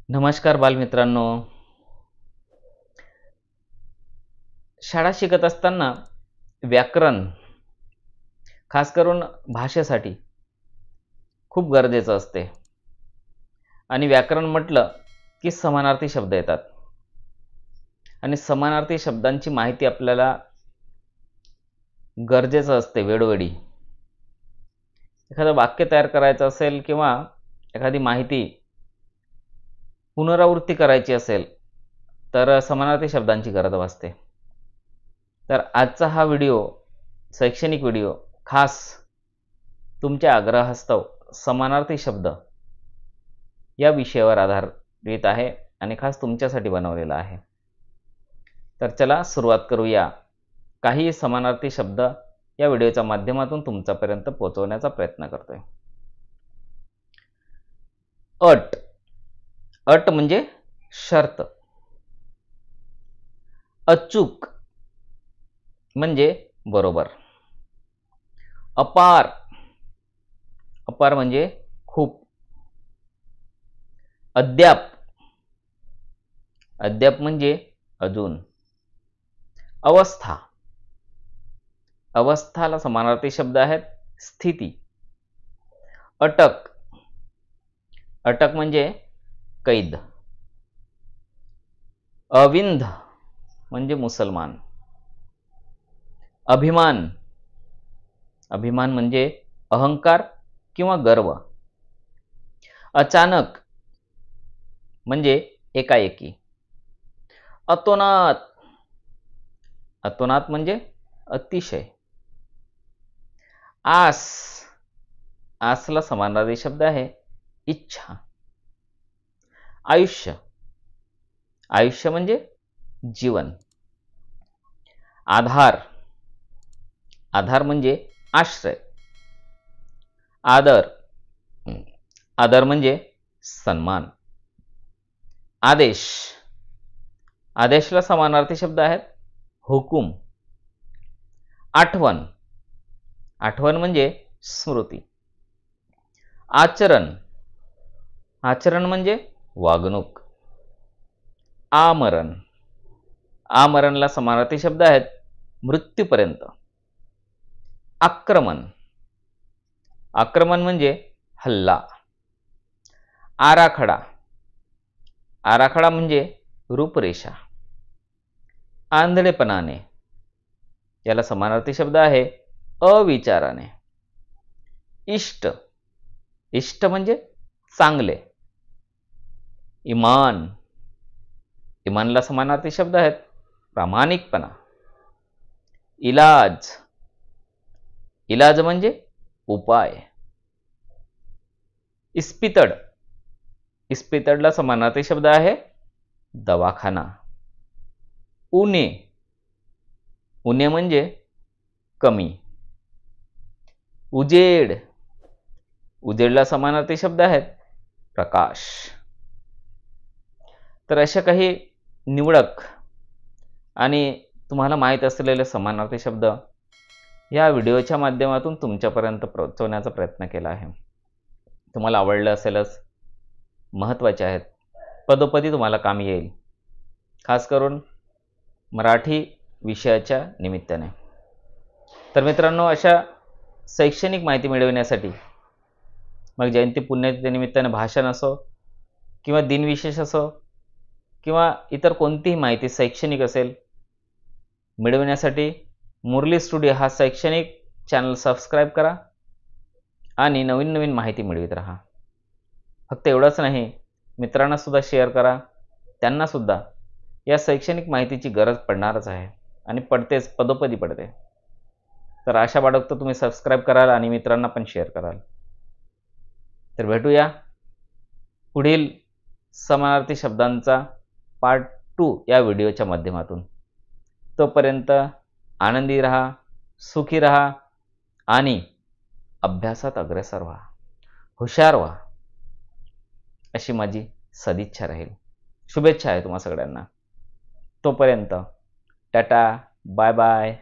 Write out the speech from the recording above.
नमस्कार बालमित्रांनो. शाळा शिकत असताना व्याकरण खास करून भाषेसाठी खूप गरजेचं असते. आणि व्याकरण म्हटलं की समानार्थी शब्द येतात आणि समानार्थी शब्दांची माहिती आपल्याला गरजेचं असते. वेळोवेळी एखादं वाक्य तयार करायचं असेल किंवा एखादी माहिती पुनरावृत्ती करायची असेल तर समानार्थी शब्दांची गरज भासते. तर आजचा हा व्हिडिओ, शैक्षणिक व्हिडिओ, खास तुमच्या आग्रहास्तव समानार्थी शब्द या विषयावर आधारित आहे आणि खास तुमच्यासाठी बनवलेला आहे. तर चला सुरुवात करूया. काही समानार्थी शब्द या व्हिडिओच्या माध्यमातून तुमच्यापर्यंत पोहोचवण्याचा प्रयत्न करतोय. अट. अट म्हणजे शर्त. अचूक म्हणजे बरोबर. अपार. अपार म्हणजे खूप. अद्याप. अद्याप म्हणजे अजून. अवस्था. अवस्थाला समानार्थी शब्द आहेत स्थिती. अटक. अटक म्हणजे कैद. अविंध म्हणजे मुसलमान. अभिमान. अभिमान म्हणजे अहंकार किंवा गर्व. अचानक म्हणजे एकाएकी. अतोनात. अतोनात म्हणजे अतिशय. आस. आसला समानार्थी शब्द आहे इच्छा. आयुष्य. आयुष्य म्हणजे जीवन. आधार. आधार म्हणजे आश्रय. आदर. आदर म्हणजे सन्मान. आदेश. आदेशला समानार्थी शब्द आहेत हुकूम. आठवण. आठवण म्हणजे स्मृती. आचरण. आचरण म्हणजे वागणूक. आमरण. आमरणला समानार्थी शब्द आहेत मृत्यूपर्यंत. आक्रमण. आक्रमण म्हणजे हल्ला. आराखडा. आराखडा म्हणजे रूपरेषा. आंधळेपणाने. याला समानार्थी शब्द आहे अविचाराने. इष्ट. इष्ट म्हणजे चांगले. इमान. इमानला समानार्थी शब्द आहेत प्रामाणिकपणा. इलाज. इलाज म्हणजे उपाय. इस्पितळ. इस्पितळला समानार्थी शब्द आहे दवाखाना. उणे. उणे म्हणजे कमी. उजेड. उजेडला समानार्थी शब्द आहेत प्रकाश. तर अशा काही निवडक आणि तुम्हाला माहीत असलेले समानार्थी शब्द या व्हिडिओच्या माध्यमातून तुमच्यापर्यंत पोहोचवण्याचा प्रयत्न केला आहे. तुम्हाला आवडलं असेलच. महत्त्वाचे आहेत. पदोपदी तुम्हाला कामी येईल. खास करून मराठी विषयाच्या निमित्ताने. तर मित्रांनो, अशा शैक्षणिक माहिती मिळविण्यासाठी मग जयंती पुण्यतिथी निमित्ताने भाषण असो किंवा दिनविशेष असो किंवा इतर कोणतीही माहिती शैक्षणिक असेल मिळविण्यासाठी मुरली स्टुडिओ हा शैक्षणिक चॅनल सबस्क्राईब करा आणि नवीन नवीन माहिती मिळवित राहा. फक्त एवढंच नाही, मित्रांना सुद्धा शेअर करा. त्यांना सुद्धा या शैक्षणिक माहितीची गरज पडणारच आहे आणि पडतेच, पदोपदी पडते. तर आशा बाळगतो तुम्ही सबस्क्राईब कराल आणि मित्रांना पण शेअर कराल. तर भेटूया पुढील समानार्थी शब्दांचा पार्ट 2 या व्हिडिओच्या माध्यमातून. तोपर्यंत आनंदी राहा, सुखी राहा आणि अभ्यासात अग्रेसर व्हा, हुशार व्हा, अशी माझी सदिच्छा राहील. शुभेच्छा आहे तुम्हा सगळ्यांना. तोपर्यंत टाटा, बाय बाय.